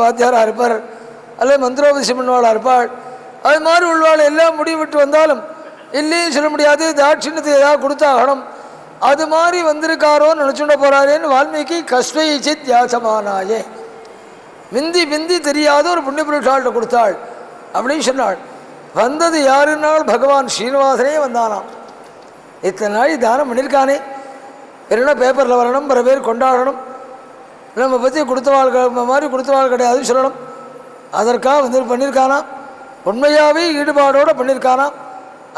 வாத்தியாராக இருப்பார், அல்லது மந்திரோபதேசம் பண்ணுவாளாக இருப்பாள். அது மாதிரி உள்ளவாள் எல்லாம் முடிவிட்டு வந்தாலும் இல்லையும் சொல்ல முடியாது, தாட்சிணத்தை ஏதாவது கொடுத்தாகணும். அது மாதிரி வந்திருக்காரோன்னு நினச்சுட போகிறாரேன்னு வால்மீகி கஸ்வைச்சி தியாசமானாயே, மிந்தி மிந்தி தெரியாத ஒரு புண்ணிய புருஷாள்கிட்ட கொடுத்தாள் அப்படின்னு சொன்னாள். வந்தது யாருனால் பகவான் ஸ்ரீனிவாசனே வந்தானாம். இத்தனை நாள் தானம் பண்ணியிருக்கானே, என்ன பேப்பரில் வரணும், பல பேர் கொண்டாடணும், நம்ம பற்றி கொடுத்தவாள் மாதிரி கொடுத்தவாள் கிடையாது சொல்லணும். அதற்காக வந்து பண்ணியிருக்கானா, உண்மையாகவே ஈடுபாடோடு பண்ணியிருக்கானா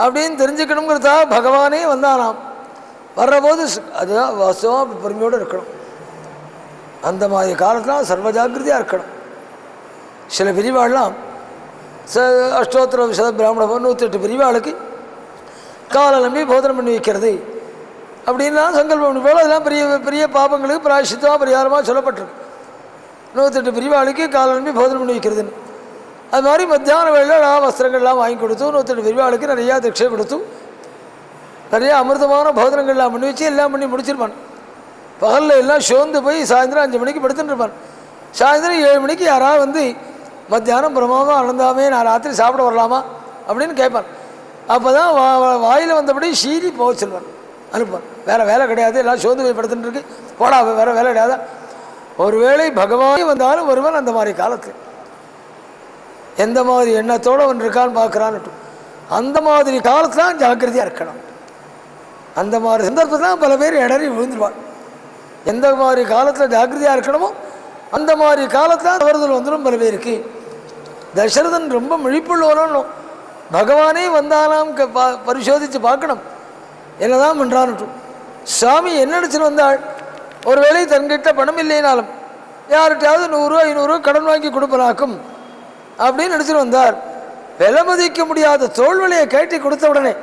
அப்படின்னு தெரிஞ்சுக்கணுங்கிறதா பகவானே வந்தானாம். வர்றபோது அதுதான் வாஸ்தவமாக பொறுமையோடு இருக்கணும். அந்த மாதிரி காலத்தில் சர்வ ஜாக்கிரதையாக இருக்கணும். சில பிரிவாள்லாம் அஷ்டோத்திர விசத பிராமண 108 பிரிவாளுக்கு காலை நம்பி போதனம் பண்ணி வைக்கிறது அப்படின்லாம் சங்கல்பம் பண்ணி போல அதெல்லாம் பெரிய பெரிய பாபங்களுக்கு பிராயசித்தமாக பரிகாரமாக சொல்லப்பட்டிருக்கு. 108 பிரிவாளுக்கு காலை நம்பி போதனம் பண்ணி வைக்கிறதுன்னு. அது மாதிரி மத்தியான வேளையில் வஸ்திரங்கள்லாம் வாங்கி கொடுத்து 108 பிரிவாளுக்கு நிறையா தீட்சை கொடுத்து நிறையா அமிர்தமான போதனங்கள்லாம் பண்ணி வச்சு எல்லாம் பண்ணி முடிச்சிருப்பான். பகலில் எல்லாம் சோர்ந்து போய் சாயந்தரம் 5 மணிக்கு படுத்துட்டு இருப்பான். சாயந்தரம் 7 மணிக்கு யாராவது வந்து மத்தியானம் பிரமாதமாக அனந்தாமே நான் ராத்திரி சாப்பிட வரலாமா அப்படின்னு கேட்பான். அப்போ தான் வாயில் வந்தபடி சீறி போக சொல்வான், அனுப்புவான். வேறு வேலை கிடையாது, எல்லாம் சோர்ந்து போய் படுத்துட்டு இருக்கு, போடா வேறு வேலை கிடையாது. ஒருவேளை பகவானே வந்தாலும் ஒருவன் அந்த மாதிரி காலத்தில் எந்த மாதிரி எண்ணத்தோடு அவன் இருக்கான்னு பார்க்குறான்னு, அந்த மாதிரி காலத்தில் ஜாக்கிரதையாக இருக்கணும். அந்த மாதிரி சந்தர்ப்பத்தில் பல பேர் இடறி விழுந்துருவாள். எந்த மாதிரி காலத்தில் ஜாக்கிரதையாக இருக்கணுமோ அந்த மாதிரி காலத்தில் தவறுதல் வந்துடும் பல பேருக்கு. தசரதன் ரொம்ப விழிப்புள்ளவனும் பகவானே வந்தாலாம் பரிசோதித்து பார்க்கணும் என்னதான் பண்ணுறான்னு. சாமி என்ன நினச்சின்னு வந்தாள், ஒருவேளை தன்கிட்ட பணம் இல்லைனாலும் யார்கிட்டையாவது 100 500 கடன் வாங்கி கொடுப்பனாக்கும் அப்படின்னு நினச்சிட்டு வந்தார். விலை மதிக்க முடியாத தோல்விலையை கேட்டி கொடுத்த உடனே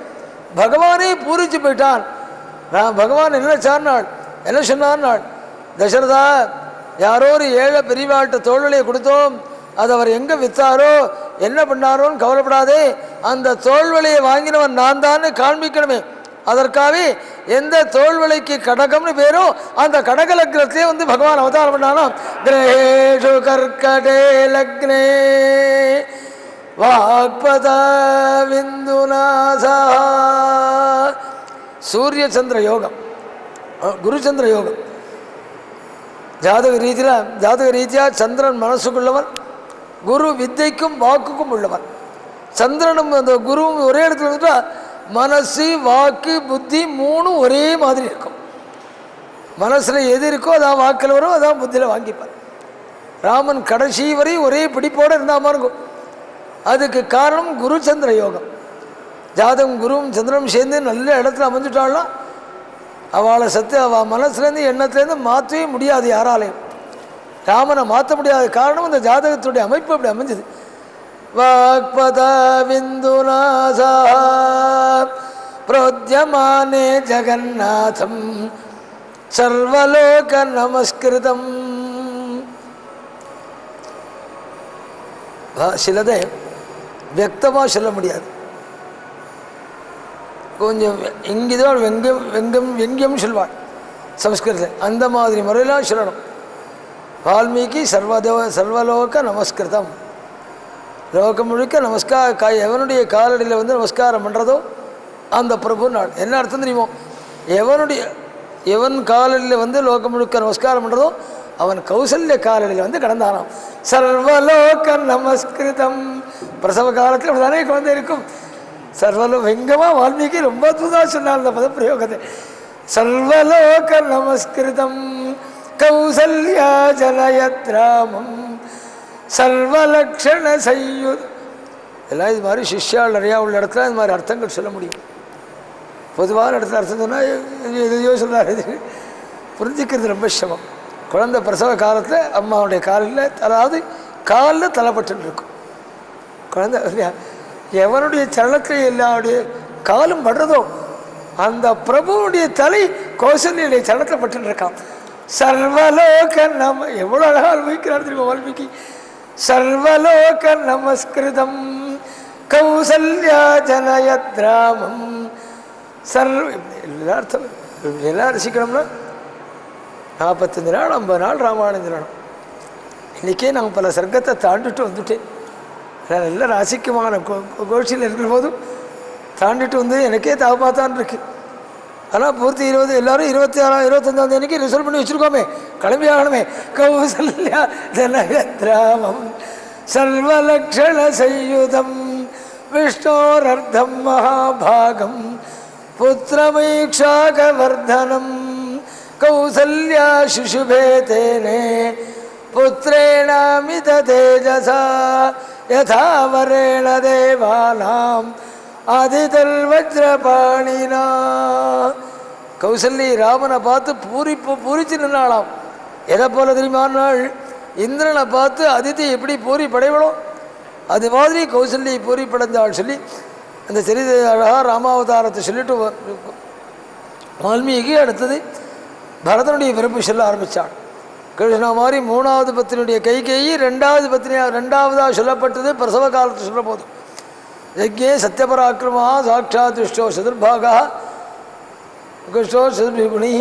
பகவானே பூரிச்சு போயிட்டான். நான் பகவான் என்ன சார்னாள், என்ன சொன்னார்னாள், தசரதா யாரோ ஒரு ஏழை பெரியவாழ்கிட்ட தோல்விலையை கொடுத்தோம், அது அவர் எங்கே விற்றாரோ என்ன பண்ணாரோன்னு கவலைப்படாதே, அந்த தோல்விலையை வாங்கினவன் நான் தான் காண்பிக்கணுமே. அதற்காகவே எந்த தோல்விலைக்கு கடகம்னு பேரோ அந்த கடக லக்னத்திலே வந்து பகவான் அவதாரம் பண்ணானோ. கிரகேஷு கர்க்கடே லக்னே வாக்பத விந்துநாசா. சூரிய சந்திர யோகம், குரு சந்திர யோகம். ஜாதக ரீதியாக சந்திரன் மனசுக்குள்ளவன், குரு வித்தைக்கும் வாக்குக்கும் உள்ளவன். சந்திரனும் அந்த குருவும் ஒரே இடத்துல வந்துட்டா மனசு வாக்கு புத்தி 3 ஒரே மாதிரி இருக்கும். மனசில் எது இருக்கோ அதான் வாக்கில் வரும், அதான் புத்தியில் வாங்கிப்பார். ராமன் கடைசி வரை ஒரே பிடிப்போடு இருந்தால் மாதிரி இருக்கும். அதுக்கு காரணம் குரு சந்திர யோகம். ஜாதகம் குருவும் சந்திரனும் சேர்ந்து நல்ல இடத்துல அமைஞ்சிட்டாள்னா அவளை அவள் மனசுலேருந்து எண்ணத்துலேருந்து மாற்றவே முடியாது யாராலையும். ராமனை மாற்ற முடியாத காரணம் இந்த ஜாதகத்துடைய அமைப்பு அப்படி அமைஞ்சது. வாக்பத விந்துநாசா ப்ரோத்யமானே ஜகநாதம் சர்வலோக நமஸ்கிருதம். சிலதை வியக்தமாக சொல்ல முடியாது, கொஞ்சம் இங்கேதான் வெங்கம் சொல்வாள் சம்ஸ்கிருதத்தில். அந்த மாதிரி முறையெல்லாம் சொல்லணும். வால்மீகி சர்வலோக நமஸ்கிருதம், லோகம் முழுக்க எவனுடைய காலடியில் வந்து நமஸ்காரம் பண்ணுறதோ அந்த பிரபு நாள். என்ன அர்த்தம் தெரியுமோ, எவன் காலடியில் வந்து லோகம் முழுக்க நமஸ்காரம் பண்ணுறதோ அவன் கௌசல்ய காலடியில் வந்து கடந்தானாம். சர்வலோக நமஸ்கிருதம். பிரசவ காலத்தில் அப்படிதானே குழந்தை இருக்கும். வெங்கமாக வால்மீகி ரொம்ப அற்புதமாக சொன்னார் அந்த பத பிரயோகத்தை. சர்வலோக நமஸ்கிருதம் கௌசல்யா ஜனயத் ராமம் சர்வலக்ஷண சையுத். எல்லாம் இது மாதிரி சிஷ்யால் நிறையா உள்ள இடத்துல இது மாதிரி அர்த்தங்கள் சொல்ல முடியும். பொதுவான இடத்துல அர்த்தம் சொன்னால் எதையோ சொல்கிறார், இது புரிஞ்சிக்கிறது ரொம்ப சிரமம். குழந்தை பிரசவ காலத்தில் அம்மாவுடைய காலில், அதாவது காலில் தலைப்பட்டு இருக்கும் குழந்தை. எவனுடைய சரணத்தில் எல்லாருடைய காலும் படுறதோ அந்த பிரபுவுடைய தலை கௌசல்யுடைய சரணத்தில் பட்டு இருக்கான். சர்வலோக எவ்வளோ அழகாக அனுபவிக்கிறார் தெரியுமா வால்மீகி. சர்வலோக நமஸ்கிருதம் கௌசல்யா ஜனயத் ராமம். எல்லாம் ரசிக்கணும்னா 45 நாள் 50 நாள் ராமாயணம் சொல்லணும். இன்றைக்கே நான் பல சர்க்கத்தை தாண்டிட்டு வந்துட்டேன். நல்ல ராசிக்குமான கோஷ்டியில் இருக்கிற போதும் தாண்டிட்டு வந்து எனக்கே தாபாத்தான் இருக்கு. ஆனால் பூர்த்தி 20 எல்லோரும் 26 25ஆம் தேதிக்கு ரிசல்ட் பண்ணி வச்சுருக்கோமே, கிளம்பி ஆகணுமே. கௌசல்யா ஜனயத்ராமம் சர்வலக்ஷண சயுதம் விஷ்ணோரர்த்தம் மகாபாகம் புத்திரமைக்ஷாகவர்தனம் கௌசல்யா சிசுபே தேனே புத்திரேணாமித தேஜசா யதா வரேண தேவானாம் ஆதிதல் வஜ்ரபாணினா. கௌசல்யை ராமனை பார்த்து பூரிச்சு நின்னாளாம். எதை போல தெரியுமா? நாள் இந்திரனை பார்த்து அதித்தி எப்படி பூரி படைவளோ அது மாதிரி கௌசல்யை பூரி படைந்தாள் சொல்லி அந்த சரித அழகா ராமாவதாரத்தை சொல்லிட்டு வால்மீகி அடுத்தது பரதனுடைய பிறப்பு சொல்ல ஆரம்பித்தாள். கிருஷ்ணா மாதிரி 3வது பத்தினுடைய கைகேயி 2வது பத்தினியாக 2வதாக சொல்லப்பட்டது பிரசவ காலத்தை சொல்ல போதும். யஜ்ஞே சத்யபராக்கிரமா சாட்சாத் விஷ்ணோ சதுர்பாகா கிருஷ்ணோ சதுர்பிகுணி.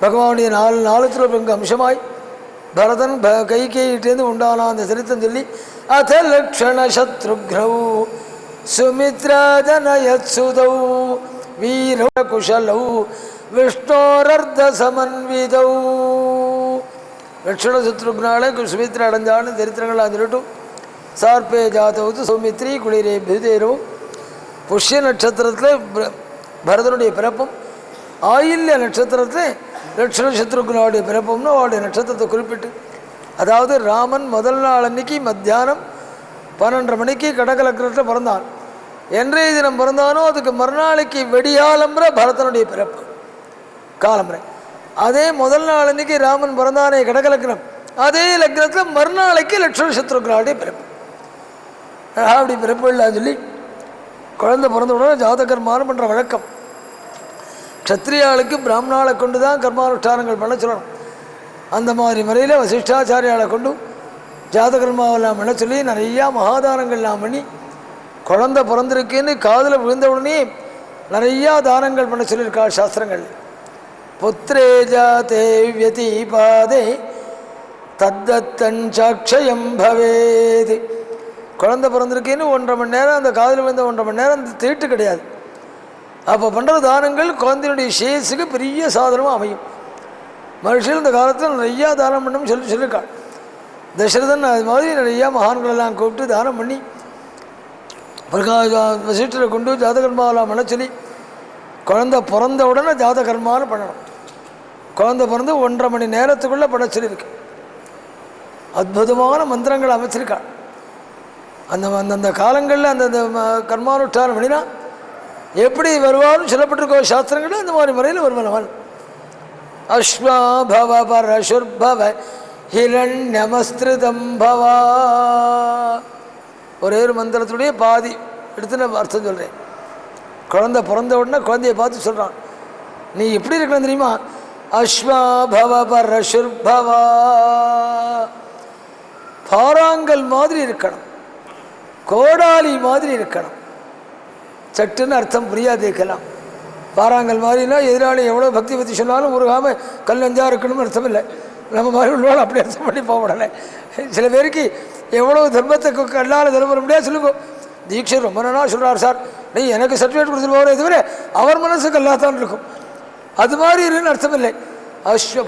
பகவானுடைய 4 பங்கு அம்சமாய் பரதன் கைகேயிட்டேருந்து உண்டான அந்த சரித்தம் சொல்லி அத லக்ஷண சத்ருக்ரௌ சுமித்ராஜனயத்சுதௌ வீர குஷலௌ விஷ்ணோரர்த்த சமன்விதௌ. லக்ஷண சத்ருக்னாலே சுமித்ரா அடைஞ்சான்னு சரித்திரங்கள்லாம் சொல்லிட்டும். சார்பே ஜாதவது சௌமித்ரி குளிரே பிதேரோ. புஷ்ய நட்சத்திரத்தில் பரதனுடைய பிறப்பும், ஆயில்ய நட்சத்திரத்தில் லட்சண சத்ருக்னாவுடைய பிறப்பும்னு அவருடைய நட்சத்திரத்தை குறிப்பிட்டு, அதாவது ராமன் முதல் நாள் அன்னைக்கு மத்தியானம் 12:30 மணிக்கு கடகலக்கணத்தில் பிறந்தான். என்றைய தினம் பிறந்தானோ அதுக்கு மறுநாளைக்கு வெடியாலம்புற பரதனுடைய பிறப்பு காலம்புரை. அதே முதல் நாள் அன்னைக்கு ராமன் பிறந்தானே கடகலக்கணம், அதே லக்னத்தில் மறுநாளைக்கு லட்சண சத்ருக்னாவுடைய பிறப்பு. அப்படி பிறப்பு இல்லான்னு சொல்லி குழந்தை பிறந்த உடனே ஜாதகர்மானம் பண்ணுற வழக்கம். க்ஷத்ரியாளுக்கு பிராமணாவை கொண்டு தான் கர்மானுஷ்டானங்கள் பண்ண சொல்லணும். அந்த மாதிரி முறையில் வசிஷ்டாச்சாரியாவை கொண்டு ஜாதகர்மாவெல்லாம் பண்ண சொல்லி நிறையா மகாதானங்கள்லாம் பண்ணி, குழந்தை பிறந்திருக்குன்னு காதில் விழுந்த உடனே நிறையா தானங்கள் பண்ண சொல்லியிருக்கா சாஸ்திரங்கள். புத்திரே ஜாதே வியதீபாதே தத்தஞ்சக்ஷயம் பவேது. குழந்தை பிறந்திருக்கேன்னு 1.5 மணி நேரம் அந்த காதில் விழுந்த 1.5 மணி நேரம் அந்த தீட்டு கிடையாது. அப்போ பண்ணுற தானங்கள் குழந்தையினுடைய சேஸுக்கு பெரிய சாதனமாக அமையும். மனுஷன் இந்த காலத்தில் நிறையா தானம் பண்ணணும்னு சொல்லியிருக்காள். தசரதன் அது மாதிரி நிறையா மகான்களெல்லாம் கூப்பிட்டு தானம் பண்ணி வசிஷ்டரை கொண்டு ஜாதகர்மாவெல்லாம் பண்ண சொல்லி குழந்தை பிறந்த உடனே ஜாதகர்மான்னு பண்ணணும். குழந்தை பிறந்து 1.5 மணி நேரத்துக்குள்ளே பண்ண சொல்லியிருக்கு. அற்புதமான மந்திரங்கள் அமைச்சிருக்காள். அந்தந்த காலங்களில் அந்தந்த கர்மானுஷ்டானம் பண்ணினா எப்படி வருவான்னு சொல்லப்பட்டிருக்கோ சாஸ்திரங்கள், அந்த மாதிரி முறையில் வருவனவன். அஸ்வாபவ பரசுர்பவ ஹிரண்யமஸ்திருதம் பவா. ஒரே ஒரு மந்திரத்துடைய பாதி எடுத்து நான் அர்த்தம் சொல்கிறேன். குழந்தை பிறந்த உடனே குழந்தைய பார்த்து சொல்கிறான், நீ எப்படி இருக்கணும் தெரியுமா? அஸ்வாபவ பரசுர்பவா. பாறாங்கல் மாதிரி இருக்கணும், கோடாலி மாதிரி இருக்கணும். சட்டுன்னு அர்த்தம் புரியாது இருக்கலாம். பாறாங்கல் மாதிரினா எதிராளி எவ்வளோ பக்தி பற்றி சொன்னாலும் முருகாமல் கல்லஞ்சா இருக்கணும்னு அர்த்தம் இல்லை. நம்ம மாதிரி உள்ளவங்க அப்படி அர்த்தம் பண்ணி போக முடியலை. சில பேருக்கு எவ்வளோ தர்மத்தை கல்லால் தர்மம் பண்ண முடியாது சொல்லுங்க. தீட்சர் ரொம்ப நாளாக சொல்கிறார், சார் நீ எனக்கு சர்டிஃபிகேட் கொடுத்துட்டு போகிறே தவிர அவர் மனசுக்கு எல்லாத்தான் இருக்கும். அது மாதிரி இருக்குன்னு அர்த்தம் இல்லை.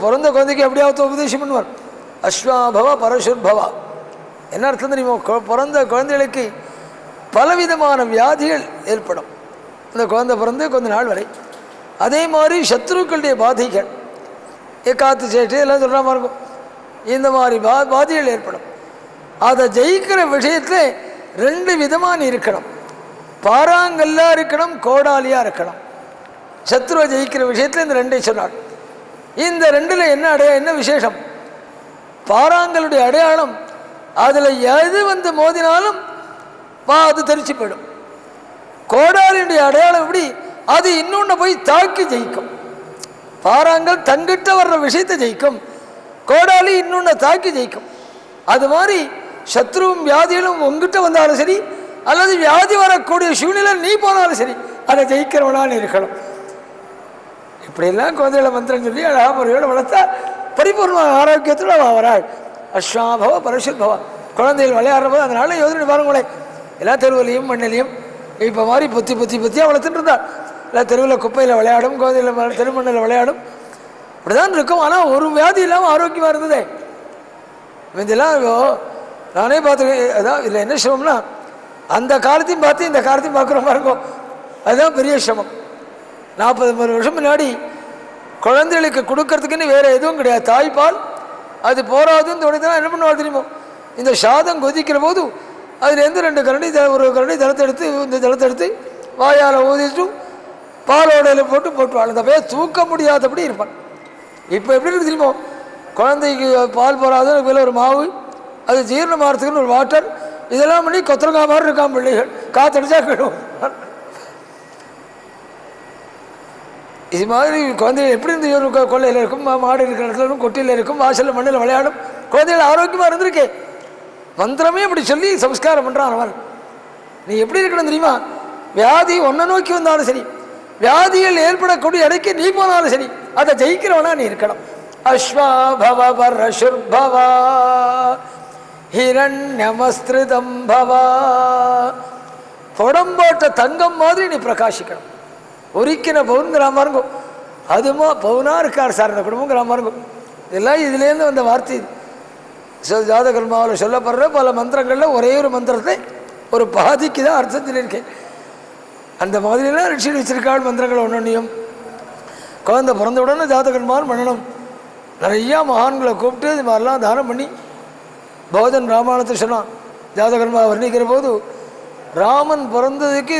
பிறந்த குழந்தைக்கு எப்படியாவது உபதேசம் பண்ணுவார். அஸ்வாபவ பரசுர்பவா என்ன அர்த்தம் தெரியுமோ? பிறந்த குழந்தைகளுக்கு பலவிதமான வியாதிகள் ஏற்படும் இந்த குழந்தை பிறந்து கொஞ்ச நாள் வரை. அதே மாதிரி சத்ருக்களுடைய பாதைகள் காத்து சேட்டு எல்லாம் சொல்கிற மாதிரி இருக்கும். இந்த மாதிரி பாதைகள் ஏற்படும். அதை ஜெயிக்கிற விஷயத்தில் 2 விதமான இருக்கணும். பாறாங்கல்லாக இருக்கணும், கோடாலியாக இருக்கணும். சத்ருவை ஜெயிக்கிற விஷயத்தில் இந்த 2 சொன்னாள். இந்த 2ல் என்ன விசேஷம்? பாறாங்களுடைய அடையாளம் அதில் எது வந்து மோதினாலும் அது தெரிச்சு போயிடும். கோடாலியுடைய அடையாளம் எப்படி? அது இன்னொன்று போய் தாக்கி ஜெயிக்கும். பாறாங்கல் தங்கிட்ட வர்ற விஷயத்தை ஜெயிக்கும், கோடாலி இன்னொன்று தாக்கி ஜெயிக்கும். அது மாதிரி சத்ருவும் வியாதிகளும் உங்ககிட்ட வந்தாலும் சரி, அல்லது வியாதி வரக்கூடிய சூழ்நிலை நீ போனாலும் சரி, அதை ஜெயிக்கிறவனான்னு இருக்கணும். இப்படியெல்லாம் குழந்தைகளை மந்திரம் சொல்லி அழகா முறையோடு வளர்த்தா பரிபூர்ண ஆரோக்கியத்தில் அவள் வராள். அஸ்வாபவ பரசுர்பவ. குழந்தைகள் விளையாடுற போது அதனால யோசனை பாருங்களேன், எல்லா தெருவிலையும் மண்ணிலையும் இப்போ மாதிரி பொத்தி பொத்தி பொத்தியாக வளர்த்துட்டு இருந்தாள். எல்லா தெருவில் குப்பையில் விளையாடும், குழந்தையில் தெருமண்ணில் விளையாடும், அப்படிதான் இருக்கும். ஆனால் ஒரு வியாதி இல்லாமல் ஆரோக்கியமாக இருந்ததே. இதெல்லாம் நானே பார்த்துருக்கேன். அதான் இதில் என்ன சிரமம்னா, அந்த காலத்தையும் பார்த்து இந்த காலத்தையும் பார்க்குற மாதிரி இருக்கும். அதுதான் பெரிய சிரமம். 40-50 வருஷம் முன்னாடி குழந்தைகளுக்கு கொடுக்கறதுக்குன்னு வேறு எதுவும் கிடையாது. தாய்ப்பால் அது போராதுன்னு தோணிதான் என்ன பண்ணுவாள் தெரியுமோ, இந்த சாதம் கொதிக்கிற போது அதுலேருந்து 2 கரண்டி ஒரு கரண்டி ஜலத்தை எடுத்து இந்த ஜலத்தை எடுத்து வாயால் ஊதிட்டு பாலோடையில் போட்டுவாள். அந்த பையன் தூக்க முடியாதபடி இருப்பான். இப்போ எப்படி இருக்கு தெரியுமோ, குழந்தைக்கு பால் போராதுன்னு மேலே ஒரு மாவு, அது ஜீரணமாகறதுக்குன்னு ஒரு வாட்டர், இதெல்லாம் பண்ணி கொத்தரங்காய் மாதிரி இருக்கான் பிள்ளைகள். காத்தடிச்சா கிடும். இது மாதிரி குழந்தைகள் எப்படி இருந்து கொள்ளையில் இருக்கும், மாடு இருக்கிற இடத்துல இருக்கும், கொட்டியில் இருக்கும், வாசலில் மண்ணில் விளையாடும். குழந்தைகள் ஆரோக்கியமாக இருந்திருக்கே. மந்திரமே அப்படி சொல்லி சம்ஸ்காரம் பண்ணுறான் அவன். நீ எப்படி இருக்கணும் தெரியுமா, வியாதி ஒன்றை நோக்கி வந்தாலும் சரி, வியாதிகள் ஏற்படக்கூடிய இடைக்கு நீ போனாலும் சரி, அதை ஜெயிக்கிறவனா நீ இருக்கணும். அஸ்வாபவ பரசுர்பவ ஹிரண்யமஸ்திருதம் பவா. புடம்போட்ட தங்கம் மாதிரி நீ பிரகாசிக்கணும். ஒரிக்கின பவுன்கிராம இருக்கும், அதுமா பவுனாக இருக்கார் சார் இந்த குடும்பங்கிராம இருக்கும். இதெல்லாம் இதுலேருந்து வந்த வார்த்தை. ஜாதகர்மாவில் சொல்லப்படுற பல மந்திரங்களில் ஒரே ஒரு மந்திரத்தை ஒரு பாதிக்கு தான் அர்த்தம் சொல்லியிருக்கேன். அந்த மாதிரிலாம் ரிஷி வச்சிருக்காள் மந்திரங்கள். ஒன்றொன்றையும் குழந்தை பிறந்த உடனே ஜாதகர்மால் பண்ணணும். நிறையா மகான்களை கூப்பிட்டு இது மாதிரிலாம் தானம் பண்ணி போதன் ராமாயணத்தை சொன்னான். ஜாதகர்மா வர்ணிக்கிற போது ராமன் பிறந்ததுக்கு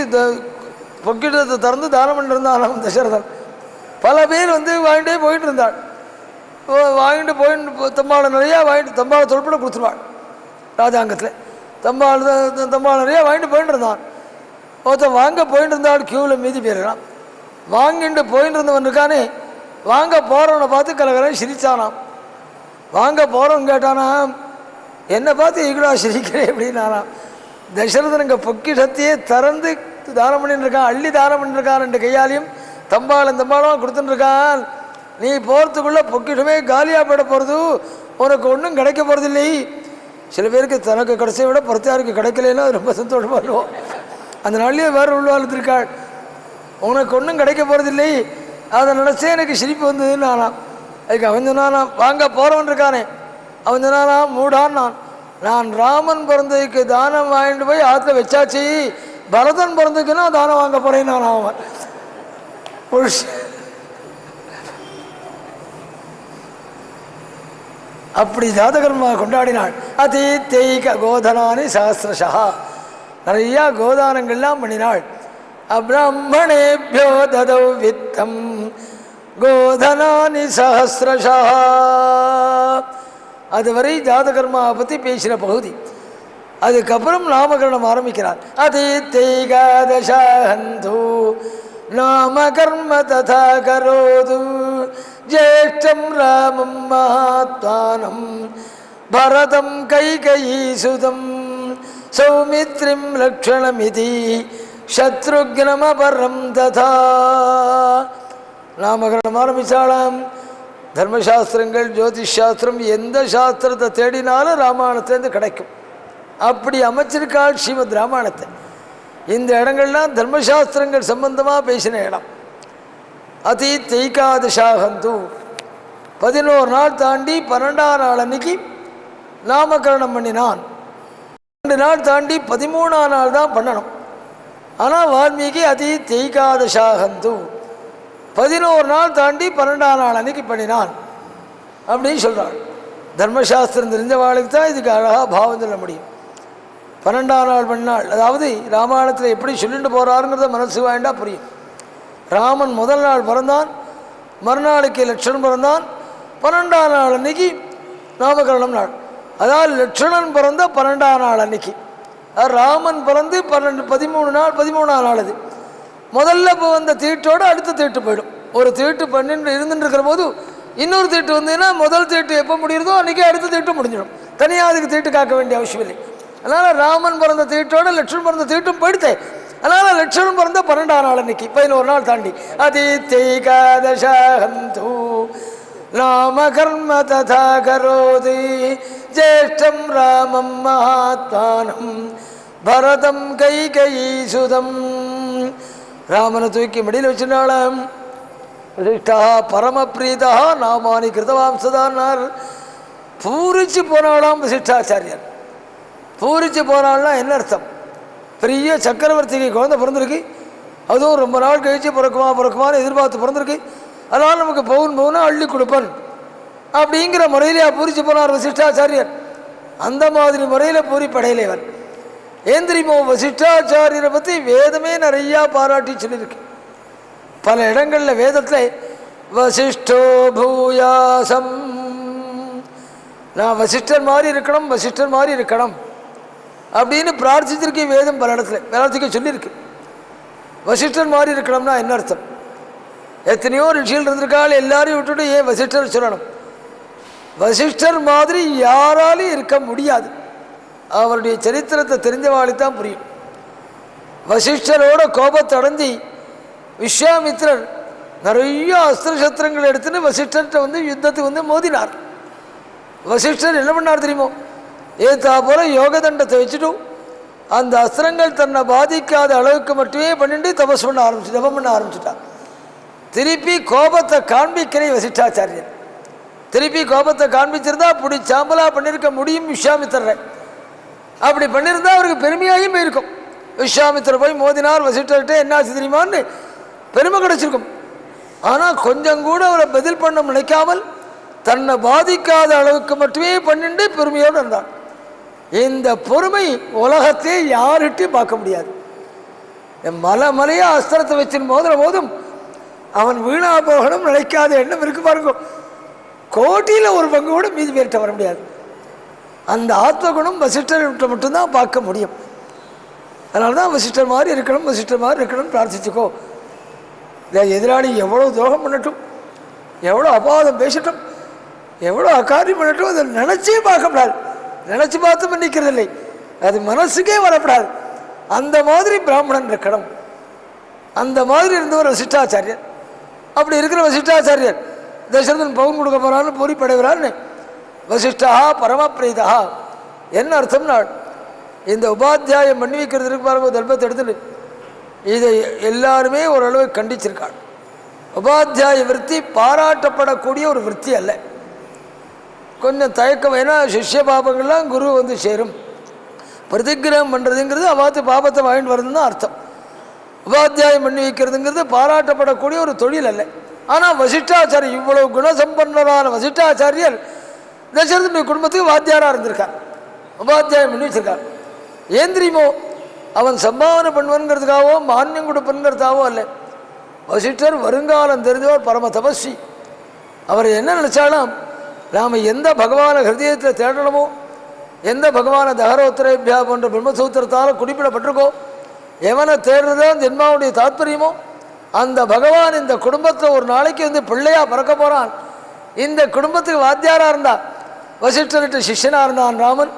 பொக்கிடத்தை திறந்து தானம் பண்ணிருந்தான் தசரதன். பல பேர் வாங்கிட்டே போயிட்டு இருந்தாள். வாங்கிட்டு போயிட்டு தம்பாளை நிறையா வாங்கிட்டு தம்பாளை தொல்பட கொடுத்துருவாள். ராஜாங்கத்தில் தம்பாளை நிறையா வாங்கிட்டு போயிட்டு இருந்தான். ஒருத்தன் வாங்க போயிட்டு இருந்தாள். க்யூவில் மீதி பேருலாம் வாங்கிட்டு போயிட்டு இருந்தவன் இருக்கானே, வாங்க போகிறவனை பார்த்து கலகலன்னு சிரித்தானாம். வாங்க போகிறவன் கேட்டானாம், என்னை பார்த்து ஈகடா சிரிக்கிறேன் அப்படின்னாராம். தசரதன் இங்கே பொக்கிஷத்தையே திறந்து தானம் பண்ணிட்டுருக்கான், அள்ளி தானம் பண்ணிட்டுருக்கான். 2 கையாலையும் தம்பாளம் கொடுத்துட்டுருக்கான். நீ போகிறதுக்குள்ளே பொக்கிஷமே காலியாக போயிட போகிறது, உனக்கு ஒன்றும் கிடைக்க போகிறது இல்லை. சில பேருக்கு தனக்கு கிடைச்சதை விட பொறுத்தாருக்கு கிடைக்கலன்னா ரொம்ப சந்தோஷமாக இருக்கும். அந்த நாள்லேயே வேறு உள்வாழ்த்திருக்காள். உனக்கு ஒன்றும் கிடைக்க போகிறதில்லை, அதை நினச்சே எனக்கு சிரிப்பு வந்ததுன்னு ஆனான். அதுக்கு அவன் சொன்னானாம், வாங்க போகிறவன் இருக்கானே, அவன் சொன்னானாம், மூடான் நான் ராமன் பிறந்ததுக்கு தானம் வாங்கிட்டு போய் ஆற்றுல வச்சாச்சு, பரதன் பிறந்ததுக்குன்னா தானம் வாங்க போகிறேன் நான். அவன் அப்படி ஜாதகர்மா கொண்டாடினாள். அதி தெய்க கோதனானி சஹஸ்ரஷா, நிறையா கோதானங்கள்லாம் பண்ணினாள். அப்ராஹ்மணேபியோ ததௌ வித்தம் கோதனானி சஹஸ்ரஷா. அதுவரை ஜாதகர்மாவை பற்றி பேசின பகுதி. அதுக்கப்புறம் நாமகரணம் ஆரம்பிக்கிறார். அதி தெய்காதசாஹந்து நாமகர்ம ததா கரோது ஜேஷ்டம் ராமம் மகாத்மானம் பரதம் கைகயீசுதம் சௌமித்ரிம் லக்ஷணமிதி சத்ருக்னமபரம் ததா. நாமகரணம் ஆரம்பித்தாளாம். தர்மசாஸ்திரங்கள், ஜோதிஷ் சாஸ்திரம், எந்த சாஸ்திரத்தை தேடினாலும் ராமாயணத்துலேருந்து கிடைக்கும். அப்படி அமைச்சிருக்காள் ஸ்ரீமத் ராமாயணத்தை. இந்த இடங்கள்லாம் தர்மசாஸ்திரங்கள் சம்பந்தமாக பேசின இடம். அதி தெய்காதசாகந்து 11 நாள் தாண்டி 12ஆம் நாள் அன்னைக்கு நாமகரணம் பண்ணினான். 2 நாள் தாண்டி 13ஆம் நாள் தான் பண்ணணும். ஆனால் வால்மீகி அதி தெய்காதசாகந்து 11 நாள் தாண்டி 12ஆம் நாள் அன்னைக்கு பண்ணினான் அப்படின்னு சொல்கிறாள். தர்மசாஸ்திரம் தெரிஞ்ச வாழ்க்கை தான் இதுக்கு அழகாக பாவம் சொல்ல முடியும். 12ஆம் நாள் பண்ணாள். அதாவது ராமாயணத்தில் எப்படி சொல்லிட்டு போகிறாருங்கிறத மனசு வாய்ண்டா புரியும். ராமன் முதல் நாள் பிறந்தான், மறுநாளைக்கு லட்சணன் பிறந்தான், 12ஆம் நாள் அன்னைக்கு நாமகரணம் நாள். அதாவது லட்சணன் பிறந்த 12ஆம் நாள் அன்னைக்கு, ராமன் பிறந்து 13ஆம் நாள். அது முதல்ல இப்போ வந்த தீட்டோடு அடுத்த தீட்டு போயிடும். ஒரு தீட்டு பண்ணிட்டு இருந்துட்டு இருக்கிற போது இன்னொரு தீட்டு வந்ததுன்னா முதல் தீட்டு எப்போ முடியுறதோ அன்றைக்கி அடுத்த தீட்டு முடிஞ்சிடும். தனியாக அதுக்கு தீட்டு காக்க வேண்டிய அவசியம் இல்லை. அதனால் ராமன் பிறந்த தீட்டோடு லட்சுமணன் பிறந்த தீட்டும் போயிடுத்தே. அதனால் லட்சுமணன் பிறந்த 12ஆம் நாள் அன்னைக்கு 11 நாள் தாண்டி அதி தெய்காதசாகந்து நாம கர்ம ததா கரோதி ஜேஷ்டம் ராமம் மகாத்மானம் பரதம் கைகயீ சுதம். ராமனை தூக்கி மடியில் வச்சுட்டாளாம். வசிஷ்டா பரமபிரீதா நாமானி கிருதவாம்சதான்னார். பூரிச்சு போனாலாம் வசிஷ்டாச்சாரியர். பூரிச்சு போனால்னா என்ன அர்த்தம்? பெரிய சக்கரவர்த்திக்கு குழந்தை பிறந்திருக்கு, அதுவும் ரொம்ப நாள் கழிச்சு பிறக்குமான்னு எதிர்பார்த்து பிறந்திருக்கு, அதனால் நமக்கு பவுனா அள்ளி கொடுப்பன் அப்படிங்கிற முறையிலே பூரிச்சு போனார் வசிஷ்டாச்சாரியர். அந்த மாதிரி முறையில் பூரிப்படையிலேவன். ஏன் தெரியுமோ, வசிஷ்டாச்சாரியரை பற்றி வேதமே நிறையா பாராட்டி சொல்லியிருக்கு. பல இடங்களில் வேதத்தில் வசிஷ்டோ பூயாசம், நான் வசிஷ்டர் மாதிரி இருக்கணும், வசிஷ்டர் மாதிரி இருக்கணும் அப்படின்னு பிரார்த்திச்சிருக்கு வேதம். பல இடத்துல பிரார்த்திக்க சொல்லியிருக்கு. வசிஷ்டர் மாதிரி இருக்கணும்னா என்ன அர்த்தம்? எத்தனையோ ரிஷிகள் இருந்திருக்காள், எல்லாரையும் விட்டுட்டு ஏன் வசிஷ்டர் சொல்லணும்? வசிஷ்டர் மாதிரி யாராலையும் இருக்க முடியாது. அவருடைய சரித்திரத்தை தெரிஞ்சவாளித்தான் புரியும். வசிஷ்டரோட கோபத்தை அடைஞ்சி விஸ்வாமித்திரர் நிறைய அஸ்திர சத்திரங்கள் எடுத்துன்னு வசிஷ்டர்கிட்ட யுத்தத்துக்கு மோதினார். வசிஷ்டர் என்ன பண்ணார் தெரியுமோ, ஏதா போல யோக தண்டத்தை வச்சுட்டும் அந்த அஸ்திரங்கள் தன்னை பாதிக்காத அளவுக்கு மட்டுமே பண்ணிட்டு தபம் பண்ண ஆரம்பிச்சுட்டார். திருப்பி கோபத்தை காண்பிக்கிறேன் வசிஷ்டாச்சாரியர். திருப்பி கோபத்தை காண்பிச்சிருந்தா அப்படி சாம்பலா பண்ணியிருக்க முடியும் விஸ்வாமித்திரரை. அப்படி பண்ணியிருந்தா அவருக்கு பெருமையாகவும் போயிருக்கும். விஸ்வாமித்திரர் போய் மோதினார் வசிஷ்டர்கிட்ட, என்னாச்சு தெரியுமான்னு பெருமை கிடைச்சிருக்கும். ஆனால் கொஞ்சம் கூட அவரை பதில் பண்ண நினைக்காமல் தன்னை பாதிக்காத அளவுக்கு மட்டுமே பண்ணிட்டு பெருமையோடு இருந்தான். இந்த பொறுமை உலகத்தையே யார்கிட்டையும் பார்க்க முடியாது. மலையாக அஸ்திரத்தை வச்சின் போதும் அவன் வீணா போகணும் நினைக்காத எண்ணம் இருக்கு பாருங்க. கோட்டியில் ஒரு பங்கு கூட மீதி பேர்கிட்ட வர முடியாது. அந்த ஆத்மகுணம் வசிஷ்டர்கிட்ட மட்டும்தான் பார்க்க முடியும். அதனால தான் வசிஷ்டர் மாதிரி இருக்கணும், வசிஷ்டர் மாதிரி இருக்கணும்னு பிரார்த்திச்சுக்கோ. இல்லை எதிராளி எவ்வளோ துரோகம் பண்ணட்டும், எவ்வளோ அபாதம் பேசட்டும், எவ்வளோ அக்காரியம் பண்ணட்டும், அதை நினச்சே பார்க்கப்படாது. நினச்சி பார்த்து பண்ணிக்கிறது இல்லை, அது மனசுக்கே வரப்படாது. அந்த மாதிரி பிராமணன் இருக்கணும். அந்த மாதிரி இருந்தவர் வசிஷ்டாச்சாரியர். அப்படி இருக்கிற வசிஷ்டாச்சாரியர் தசரதன் பவுன் கொடுக்க போகிறான்னு பூரிப்படைகிறான்னு வசிஷ்டா பரமபிரீதா. என்ன அர்த்தம்னா, இந்த உபாத்தியாயம் பண்ணி வைக்கிறதுக்கு பாருங்க தர்மத்தை எடுத்துட்டு இதை எல்லாருமே ஓரளவு கண்டிச்சிருக்காள். உபாத்தியாய விருத்தி பாராட்டப்படக்கூடிய ஒரு விருத்தி அல்ல. கொஞ்சம் தயக்கம், ஏன்னா சிஷ்ய பாபங்கள்லாம் குரு சேரும். பிரதிகிரகம் பண்ணுறதுங்கிறது அவாத்து பாபத்தை வாங்கிட்டு வருதுன்னு தான் அர்த்தம். உபாத்தியாயம் பண்ணி வைக்கிறதுங்கிறது பாராட்டப்படக்கூடிய ஒரு தொழில் அல்ல. ஆனால் வசிஷ்டாச்சாரியர், இவ்வளவு குணசம்பன்னரான வசிஷ்டாச்சாரியர் தசரதனுடைய குடும்பத்துக்கு வாத்தியாராக இருந்திருக்கார், உபாத்தியாயம் பண்ணி வச்சிருக்கார். ஏன் தெரியுமோ, அவன் சம்பாவனை பண்ணுவனுங்கிறதுக்காகவோ மானியம் கொடுப்பனுங்கிறதாவோ அல்ல. வசிஷ்டர் வருங்காலம் தெரிஞ்சவர், பரம தபஸ்வி. அவர் என்ன நினச்சாலும், நாம் எந்த பகவானை ஹிருதயத்தில் தேடணுமோ, எந்த பகவானை தகரோத்தரேபியா போன்ற பிரம்மசூத்திரத்தால் குறிப்பிடப்பட்டிருக்கோ, எவனை தேடுறதான் ஜென்மாவுடைய தாத்பரியமோ அந்த பகவான் இந்த குடும்பத்தில் ஒரு நாளைக்கு பிள்ளையாக பிறக்க போகிறான். இந்த குடும்பத்துக்கு வாத்தியாராக இருந்தால், வசிஷ்டர்கிட்ட சிஷ்யனாக இருந்தான் ராமன்.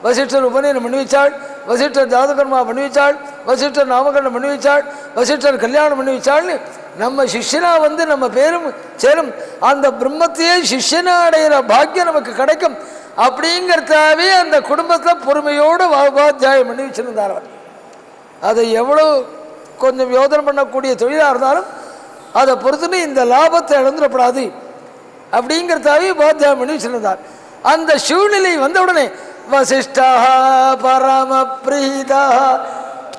வசிஷ்டர் உபநயனம் பண்ணி வச்சாள், வசிஷ்டர் ஜாதகர்மா பண்ணி வச்சாள், வசிஷ்டர் நாமகரணம் பண்ணி வச்சாள், வசிஷ்டர் கல்யாணம் பண்ணி வச்சாள்னு நம்ம சிஷ்யனாக நம்ம பேரும் சேரும். அந்த பிரம்மத்தையே சிஷ்யனாக அடைகிற பாக்கியம் நமக்கு கிடைக்கும். அப்படிங்கிறதாவே அந்த குடும்பத்தில் பொறுமையோடு உபாத்தியாயம் பண்ணி வச்சுருந்தார் அவர். அதை எவ்வளோ கொஞ்சம் யோதனை பண்ணக்கூடிய தொழிலாக இருந்தாலும் அதை பொறுத்துன்னு இந்த லாபத்தை இழந்துடப்படாது அப்படிங்கிறதாவே உபாத்தியாயம் பண்ணி வச்சுருந்தார். அந்த சூழ்நிலை வந்தவுடனே வசிஷ்டா பரமபிரீதா,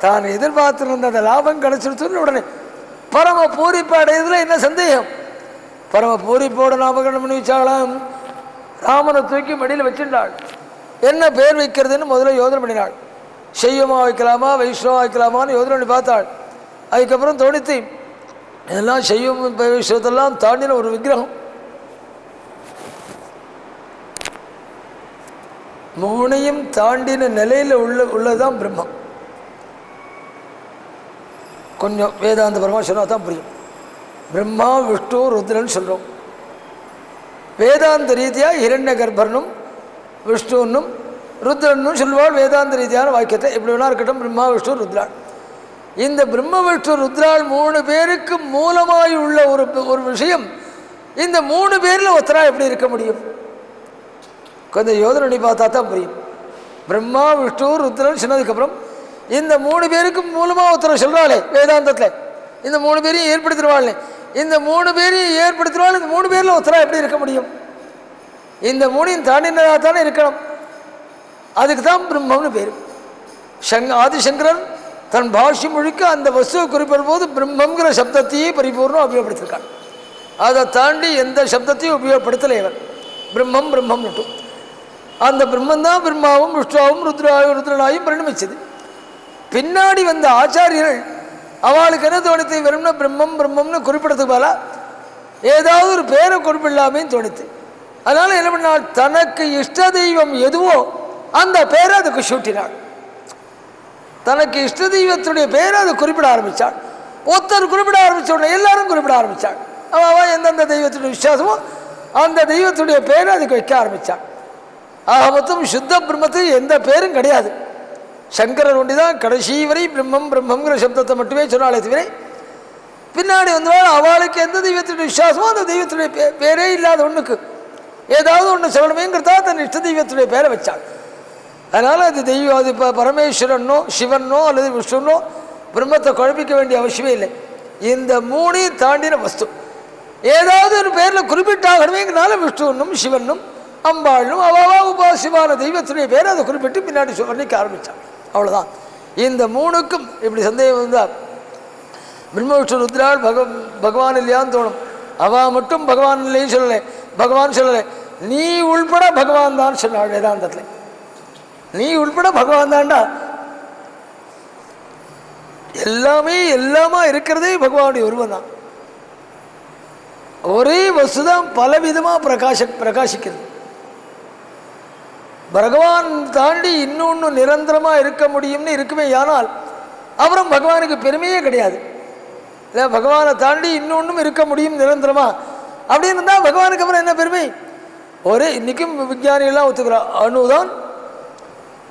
தான் எதிர்பார்த்துருந்த அந்த லாபம் கிடைச்சிருச்சுன்னு உடனே பரம பூரிப்பு அடையதுல என்ன சந்தேகம்? பரம பூரிப்போட நாமகரணம் பண்ணி வச்சாலாம். ராமனை தூக்கி மடியில் வச்சிருந்தாள். என்ன பேர் வைக்கிறதுன்னு முதல்ல யோதனை பண்ணினாள். சைவமா வைக்கலாமா வைஷ்ணவா வைக்கலாமான்னு யோதனை பண்ணி பார்த்தாள். அதுக்கப்புறம் தோணித்து இதெல்லாம் சைவம் வைஷ்ணவத்தெல்லாம் தாண்டின ஒரு விக்கிரகம், மூணையும் தாண்டின நிலையில் உள்ளதுதான் பிரம்மம். கொஞ்சம் வேதாந்த பரமாக சொன்னா தான் புரியும். பிரம்மா விஷ்ணு ருத்ரன் சொல்கிறோம். வேதாந்த ரீதியாக ஹிரண்ய கர்ப்பனும் விஷ்ணுன்னும் ருத்ரன்னும் சொல்லுவாள். வேதாந்த ரீதியான வாக்கியத்தை எப்படி வேணா இருக்கட்டும், பிரம்மா விஷ்ணு ருத்ராள். இந்த பிரம்ம விஷ்ணு ருத்ராள் மூணு பேருக்கு மூலமாய் உள்ள ஒரு விஷயம் இந்த 3 பேரில் ஒருத்தரா எப்படி இருக்க முடியும்? கொஞ்சம் யோதனை பண்ணி பார்த்தா தான் புரியும். பிரம்மா, விஷ்ணு, ருத்ரன் சொன்னதுக்கப்புறம் இந்த 3 பேருக்கு மூலமாக ஒருத்தரை சொல்கிறாளே வேதாந்தத்தில், இந்த 3 பேரையும் ஏற்படுத்திடுவாள். இந்த 3 பேரையும் ஏற்படுத்திடுவாள். இந்த 3 பேரில் ஒருத்தரா எப்படி இருக்க முடியும்? இந்த 3ஐயும் தாண்டினதாக தானே இருக்கணும். அதுக்கு தான் பிரம்மம்னு பேர். ஆதிசங்கரன் தன் பாஷி முழுக்க அந்த வஸ்துவை குறிப்பிடும் போது பிரம்மங்கிற சப்தத்தையே பரிபூர்ணம் உபயோகப்படுத்திருக்கான். அதை தாண்டி எந்த சப்தத்தையும் உபயோகப்படுத்தலை இவன். பிரம்மம் பிரம்மம் மட்டும். அந்த பிரம்மன் தான் பிரம்மாவும் விஷ்ணுவாவும் ருத்ரனாயும் பரிணமிச்சது. பின்னாடி வந்த ஆச்சாரியர்கள் அவளுக்கு என்ன தோணித்து? வெறும்னா பிரம்மம் பிரம்மம்னு குறிப்பிடத்துக்கு போல ஏதாவது ஒரு பேரை குறிப்பிடலாமே தோணித்து. அதனால் என்ன பண்ணால், தனக்கு இஷ்ட தெய்வம் எதுவோ அந்த பேரை அதுக்கு சூட்டினாள். தனக்கு இஷ்ட தெய்வத்துடைய பேரை அதை குறிப்பிட ஆரம்பித்தாள். ஒருத்தர் குறிப்பிட ஆரம்பித்த உடனே எல்லாரும் குறிப்பிட ஆரம்பித்தாள். அவள் எந்தெந்த தெய்வத்துடைய விசுவாசமோ அந்த தெய்வத்துடைய பேரை அதுக்கு வைக்க ஆரம்பித்தாள். ஆக மொத்தம் சுத்த பிரம்மத்துக்கு எந்த பேரும் கிடையாது. சங்கரர் ஒண்டி தான் கடைசி வரை பிரம்மம் பிரம்மங்கிற சப்தத்தை மட்டுமே சொன்னாலே தவிர பின்னாடி வந்தவாள் அவளுக்கு எந்த தெய்வத்துடைய விசுவாசமோ அந்த தெய்வத்துடைய பேரே இல்லாத ஒன்றுக்கு ஏதாவது ஒன்று சொல்லணுமேங்கிறதா தன் இஷ்ட தெய்வத்துடைய பேரை வச்சாள். அதனால் அது தெய்வம், அது இப்போ பரமேஸ்வரனோ சிவனோ அல்லது விஷ்ணுனோ பிரம்மத்தை குழப்பிக்க வேண்டிய அவசியமே இல்லை. இந்த 3ஐயும் தாண்டின வஸ்து ஏதாவது ஒரு பேரில் குறிப்பிட்டாகணுமேங்கிறனால விஷ்ணுன்னும் சிவனும் அம்பாளும் அவாவா உபாசிவான தெய்வத்துடைய பேரை அதை குறிப்பிட்டு பின்னாடி வர்ணிக்க ஆரம்பித்தான். அவ்வளோதான். இந்த 3க்கும் இப்படி சந்தேகம் இருந்தால் பிரம்ம விஷ்ணு ருத்ரால் பகவான் இல்லையான்னு தோணும். அவள் மட்டும் பகவான் இல்லைன்னு சொல்லலை, பகவான் சொல்லலை, நீ உள்பட பகவான் தான் சொன்னாள் வேதாந்தத்தில். நீ உள்பட பகவான் தான்டா. எல்லாமே எல்லாமா இருக்கிறதே பகவானுடைய உருவம் தான். ஒரே வசுதான் பலவிதமாக பிரகாசிக்கிறது. பகவான் தாண்டி இன்னொன்று நிரந்தரமாக இருக்க முடியும்னு இருக்குமே. ஆனால் அப்புறம் பகவானுக்கு பெருமையே கிடையாது. இல்லை, பகவானை தாண்டி இன்னொன்றும் இருக்க முடியும் நிரந்தரமா அப்படின்னு இருந்தால் பகவானுக்கு அப்புறம் என்ன பெருமை? ஒரே இன்றைக்கும் விஞ்ஞானிகள்லாம் ஒத்துக்கிறார், அணுதான்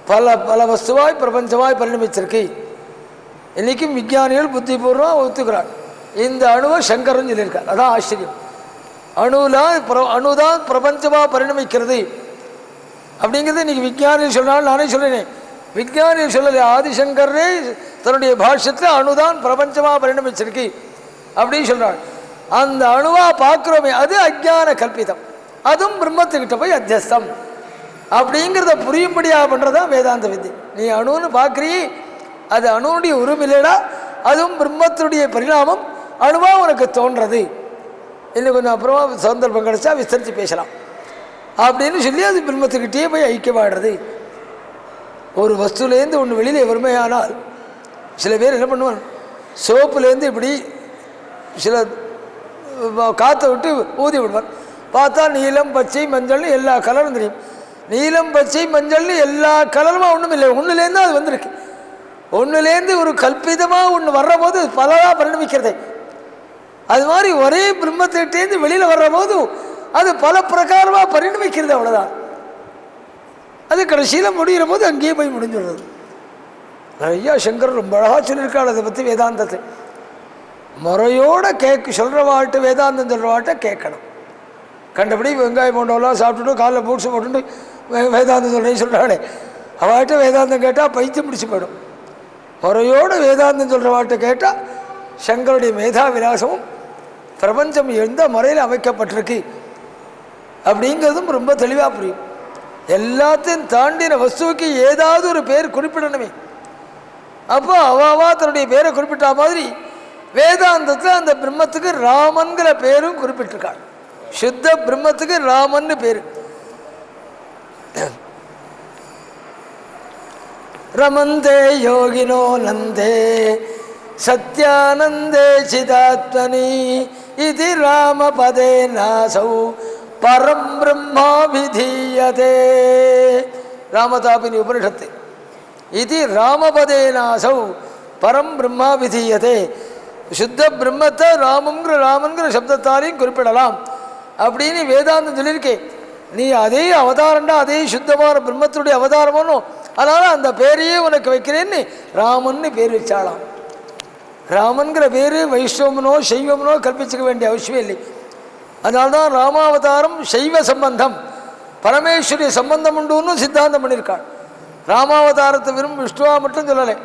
பல பல வஸ்துவாய் பிரபஞ்சமாய் பரிணமிச்சிருக்கு. இன்றைக்கும் விஞ்ஞானிகள் புத்திபூர்வமாக ஒத்துக்கிறார். இந்த அணுவை சங்கரன் சொல்லியிருக்கார். அதான் ஆச்சரியம். அணுதான் பிரபஞ்சமாக பரிணமிக்கிறது அப்படிங்கிறது இன்றைக்கி விஞ்ஞானிகள் சொன்னாலும் நானே சொல்லினேன். விஞ்ஞானிகள் சொல்லலை, ஆதிசங்கரே தன்னுடைய பாஷ்யத்தில் அணுதான் பிரபஞ்சமாக பரிணமிச்சிருக்கு அப்படின்னு சொல்கிறாள். அந்த அணுவாக பார்க்குறோமே அது அஜ்ஞான கல்பிதம், அதுவும் பிரம்மத்துக்கிட்ட போய் அத்தியஸ்தம் அப்படிங்கிறத புரியும்படியாக பண்ணுறதான் வேதாந்த வித்தை. நீ அணுன்னு பார்க்குறீ, அது அணுனுடைய உருவில்லைடா, அதுவும் பிரம்மத்துடைய பரிணாமம் அணுவாக உனக்கு தோன்றது. இன்னும் கொஞ்சம் அப்புறமா சந்தர்ப்பம் கிடச்சா விஸ்தரித்து பேசலாம் அப்படின்னு சொல்லி அது பிரம்மத்துக்கிட்டே போய் ஐக்கியமாடுறது. ஒரு வஸ்துலேருந்து ஒன்று வெளியில் வறுமையானால் சில பேர் என்ன பண்ணுவாங்க, சோப்புலேருந்து இப்படி சில காற்றை விட்டு ஊதி விடுவார். பார்த்தா நீலம் பச்சை மஞ்சள்னு எல்லா கலரும் தெரியும். நீலம் பச்சை மஞ்சள்னு எல்லா கலருமா ஒன்றும் இல்லை, ஒன்றுலேருந்து அது வந்திருக்கு. ஒன்றுலேருந்து ஒரு கல்பிதமாக ஒன்று வர்ற போது பலராக பரிணமிக்கிறது. அது மாதிரி ஒரே பிரம்மத்திட்டேருந்து வெளியில் வர்ற போது அது பல பிரகாரமாக பரிணமிக்கிறது. அவ்வளோதான். அது கடைசியில் முடிகிற போது அங்கேயே போய் முடிஞ்சுடுறது. ஐயா சங்கர் ரொம்ப அழகாக சொல்லியிருக்காள் அதை பற்றி வேதாந்தத்தை. முறையோடு சொல்கிற வாழ்ட்டு வேதாந்தம் சொல்கிற வாழ்ட்டை கேட்கணும். கண்டபடி வெங்காயம் போண்டவெல்லாம் சாப்பிட்டுட்டு காலைல பூட்ஸ் போட்டுட்டு வேதாந்தம் சொல்கிறேன்னு சொல்கிறானே, அவள்கிட்ட வேதாந்தம் கேட்டால் பைத்தியம் முடிச்சு போயிடும். முறையோடு வேதாந்தம் சொல்கிற வாழ்ட்டை கேட்டால் சங்கருடைய மேதா விலாசமும் பிரபஞ்சம் எந்த முறையில் அமைக்கப்பட்டிருக்கு அப்படிங்கிறதும் ரொம்ப தெளிவாக புரியும். எல்லாத்தையும் தாண்டின வஸ்துவுக்கு ஏதாவது ஒரு பேர் குறிப்பிடணுமே. அப்போ அவாவா தன்னுடைய பேரை குறிப்பிட்ட மாதிரி வேதாந்தத்தில் அந்த பிரம்மத்துக்கு ராமன்கிற பேரும் குறிப்பிட்டிருக்காள். சுத்த பிரம்மத்துக்கு ராமன்னு பேர். ரமந்தே யோகினோ நந்தே சத்யானந்தே சிதாத்மனி இது ராமபதே நாசௌ பரம் பிரம்மா விதீயதே. ராமதாபினி உபனிஷத்து. இது ராமபதே நாசௌ பரம் பிரம்மா விதீயதே. சுத்த பிரம்மத்தை ராமன்கிற சப்தத்தாலையும் குறிப்பிடலாம் அப்படின்னு வேதாந்தம் சொல்லியிருக்கேன். நீ அதே அவதாரம்டா, அதே சுத்தமான பிரம்மத்துடைய அவதாரமோனும், அதனால் அந்த பேரையே உனக்கு வைக்கிறேன்னு ராமன்னு பேர் வச்சாலாம். ராமன்கிற பேர் வைஷ்ணவனோ சைவமனோ கற்பிச்சுக்க வேண்டிய அவசியம் இல்லை. அதனால்தான் ராமாவதாரம் சைவ சம்பந்தம், பரமேஸ்வரிய சம்பந்தம் உண்டுன்னு சித்தாந்தம் பண்ணியிருக்காள். ராமாவதாரத்தை விரும்பும் விஷ்ணுவா மட்டும் சொல்லலை,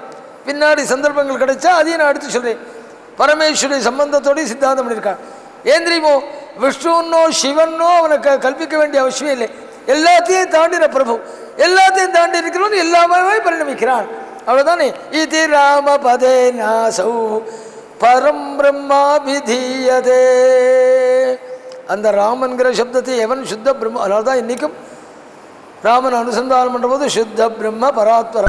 பின்னாடி சந்தர்ப்பங்கள் கிடைச்சா அதையும் நான் எடுத்து சொல்கிறேன். பரமேஸ்வரிய சம்பந்தத்தோடய சித்தாந்தம் பண்ணியிருக்காள். ஏன் தெரியுமோ, விஷ்ணுன்னோ சிவன்னோ அவனுக்கு கல்பிக்க வேண்டிய அவசியம் இல்லை. எல்லாத்தையும் தாண்டின பிரபு, எல்லாத்தையும் தாண்டி இருக்கிறவன் எல்லாமே பரிணமிக்கிறான். அவ்வளோதானே. இது ராம பதே நாசௌ பரம் பிரம்மாபிதீயதே. அந்த ராமன்கிற சப்தத்தை எவன் சுத்த பிரம்ம, அதனால தான் இன்றைக்கும் ராமன் அனுசந்தானம் பண்ணுற போது சுத்த பிரம்ம பராத்வர